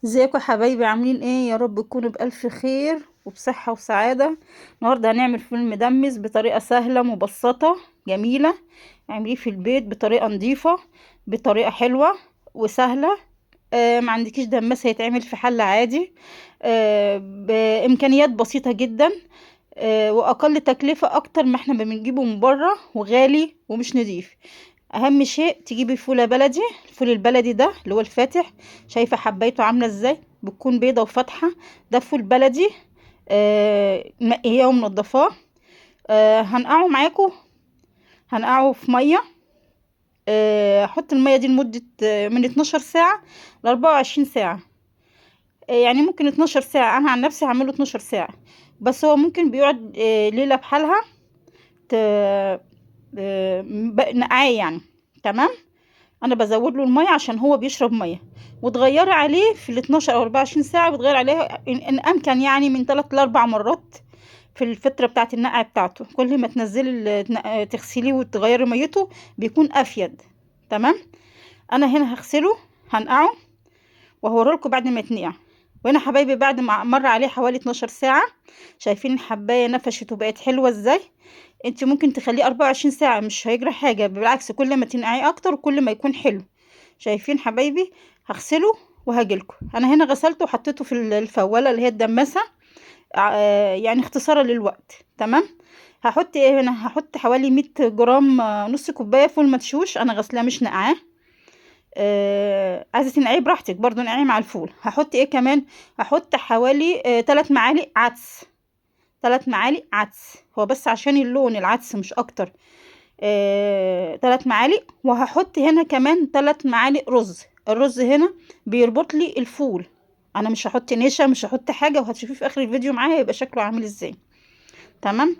ازيكم يا حبايبي؟ عاملين ايه؟ يا رب تكونوا بألف خير وبصحة وسعادة. النهاردة هنعمل فول مدمس بطريقة سهلة مبسطة جميلة. اعمليه في البيت بطريقة نظيفة، بطريقة حلوة وسهلة. ما عندكيش دماسة، هيتعمل في حلة عادي. بإمكانيات بسيطة جدا. وأقل تكلفة أكتر ما احنا بنجيبه من بره وغالي ومش نضيف. اهم شيء تجيبي فولة بلدي. الفول البلدي ده اللي هو الفاتح، شايفة حبايته عاملة ازاي؟ بتكون بيضة وفاتحة. ده فول بلدي. منقياه ومنضفاه. هنقعه معاكم. هنقعه في مية. احط المية دي لمدة من 12 ساعة ل 24 ساعة. يعني ممكن 12 ساعة، انا عن نفسي هعمله 12 ساعة. بس هو ممكن بيقعد ليلة بحالها. ت- نقعاه يعني. تمام. انا بزود له الميه عشان هو بيشرب ميه. وتغيري عليه في ال 12 او 24 ساعه، بتغيري عليه إن امكن يعني من 3 ل 4 مرات في الفتره بتاعه النقع بتاعته. كل ما تنزلي تغسليه وتغيري ميته بيكون افيد. تمام. انا هنا هغسله، هنقعه وهوريلكم بعد ما يتنقع. وهنا حبايبي بعد ما مر عليه حوالي 12 ساعه، شايفين الحبايه نفشت وبقت حلوه ازاي؟ انت ممكن تخليه 24 ساعه، مش هيجرى حاجه، بالعكس كل ما تنقعيه اكتر كل ما يكون حلو. شايفين حبايبي؟ هغسله وهجيلكوا. انا هنا غسلته وحطيته في الفوالة اللي هي الدماسة. يعني اختصارا للوقت. تمام. هحط ايه هنا؟ هحط حوالي 100 جرام، نص كوباية فول مدشوش، انا غسلاه مش نقعاه. عايزة تنقعيه براحتك برضو، نقعيه مع الفول. هحط ايه كمان؟ هحط حوالي 3 معالق عدس. 3 معالق عدس، هو بس عشان اللون العدس مش اكتر. 3 معالق. وهحط هنا كمان 3 معالق رز. الرز هنا بيربط لي الفول. انا مش هحط نشا، مش هحط حاجه، وهتشوفيه في اخر الفيديو معايا يبقى شكله عامل ازاي. تمام.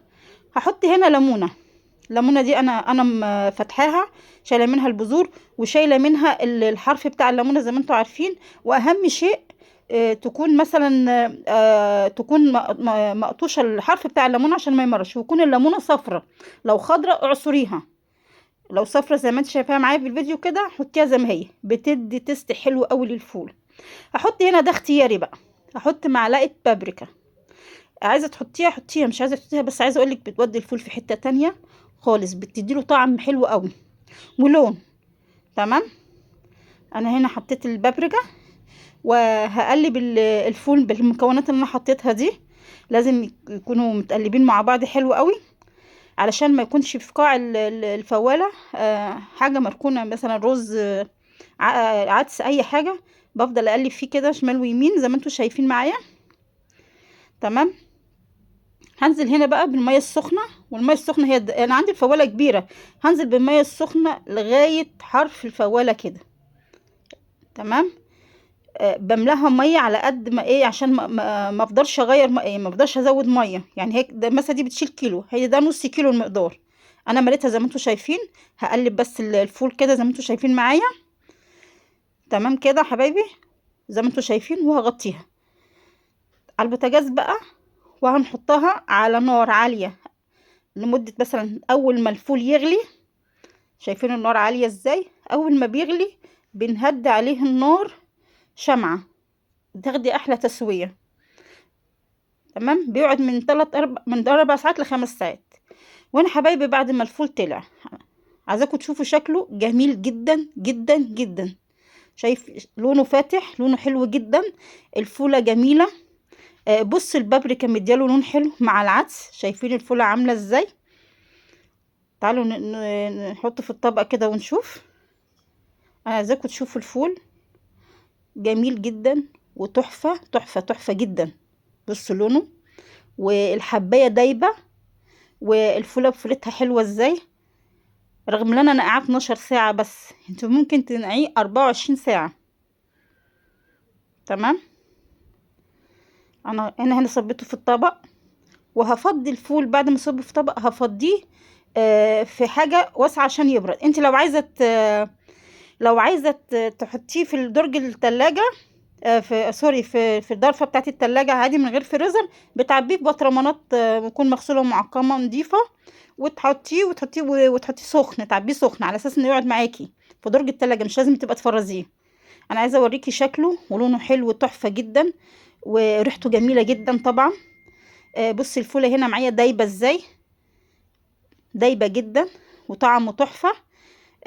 هحط هنا ليمونه. الليمونه دي انا فاتحاها، شايله منها البذور وشايله منها الحرف بتاع الليمونه زي ما انتم عارفين. واهم شيء تكون مثلا تكون مقطوشه الحرف بتاع الليمونه عشان ما يمرش، ويكون الليمونه صفرة. لو خضرة اعصريها. لو صفرة زي ما انت شايفاها معايا في الفيديو كده، حطيها زي ما هي، بتدي تست حلو قوي للفول. هحط هنا، ده اختياري بقى، هحط معلقه بابريكا. عايزه تحطيها حطيها، مش عايزه تحطيها، بس عايزه اقولك بتودي الفول في حته تانية خالص، بتديله طعم حلو قوي ولون. تمام. انا هنا حطيت البابريكا وهقلب الفول بالمكونات اللي انا حطيتها دي. لازم يكونوا متقلبين مع بعض حلو قوي، علشان ما يكونش في قاع الفوالة حاجة مركونة، مثلا رز، عدس، اي حاجة. بفضل اقلب فيه كده شمال ويمين زي ما انتم شايفين معايا. تمام. هنزل هنا بقى بالمية السخنة. والمية السخنة هي انا عندي الفوالة كبيرة، هنزل بالمية السخنة لغاية حرف الفوالة كده. تمام. بملاها ميه على قد ما ايه، عشان ما افضلش اغير ما افضلش ازود ميه. يعني هيك ده مثلا دي بتشيل كيلو، هي ده نص كيلو المقدار. انا مليتها زي ما انتم شايفين. هقلب بس الفول كده زي ما انتم شايفين معايا. تمام كده يا حبايبي، زي ما انتم شايفين. وهغطيها على البوتاجاز بقى، وهنحطها على نار عاليه لمده مثلا اول ما الفول يغلي. شايفين النار عاليه ازاي؟ اول ما بيغلي بنهدي عليه النار شمعه، تاخدي احلى تسويه. تمام. بيقعد من 4 ساعات ل5 ساعات. وانا حبايبي بعد ما الفول طلع، عايزاكم تشوفوا شكله جميل جدا جدا جدا. شايف لونه فاتح، لونه حلو جدا. الفولة جميلة. بص البابريكا مدياله لون حلو مع العدس. شايفين الفولة عاملة ازاي؟ تعالوا نحطه في الطبق كده ونشوف. انا عايزاكم تشوفوا الفول جميل جدا وتحفة تحفة تحفة جدا. بصوا لونه، والحباية دايبة، والفولة بفولتها حلوة ازاي. رغم ان انا نقعاه 12 ساعة، بس انتوا ممكن تنقعيه 24 ساعة. تمام. انا هنا صبيته في الطبق، وهفضي الفول بعد ما اصبه في طبق هفضيه في حاجة واسعة عشان يبرد. انت لو عايزة تحطيه في درج التلاجة، في سوري في الضرفة بتاعت التلاجة عادي من غير فريزر. بتعبيه في بطرمانات بتكون مغسولة ومعقمة نضيفة. وتحطيه سخن، تعبيه سخن على اساس انه يقعد معاكي في درج التلاجة، مش لازم تبقى تفرزيه. انا عايزه اوريكي شكله ولونه حلو تحفه جدا وريحته جميله جدا طبعا. بصي الفوله هنا معايا دايبه ازاي، دايبه جدا وطعمه تحفه.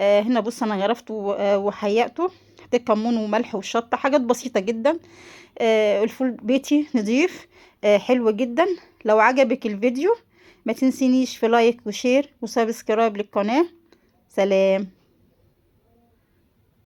هنا بص انا غرفته وحيقته، حطيت كمون وملح وشطه، حاجات بسيطه جدا. الفول بيتي نضيف حلو جدا. لو عجبك الفيديو ما تنسينيش في لايك وشير وسبسكرايب للقناه. سلام.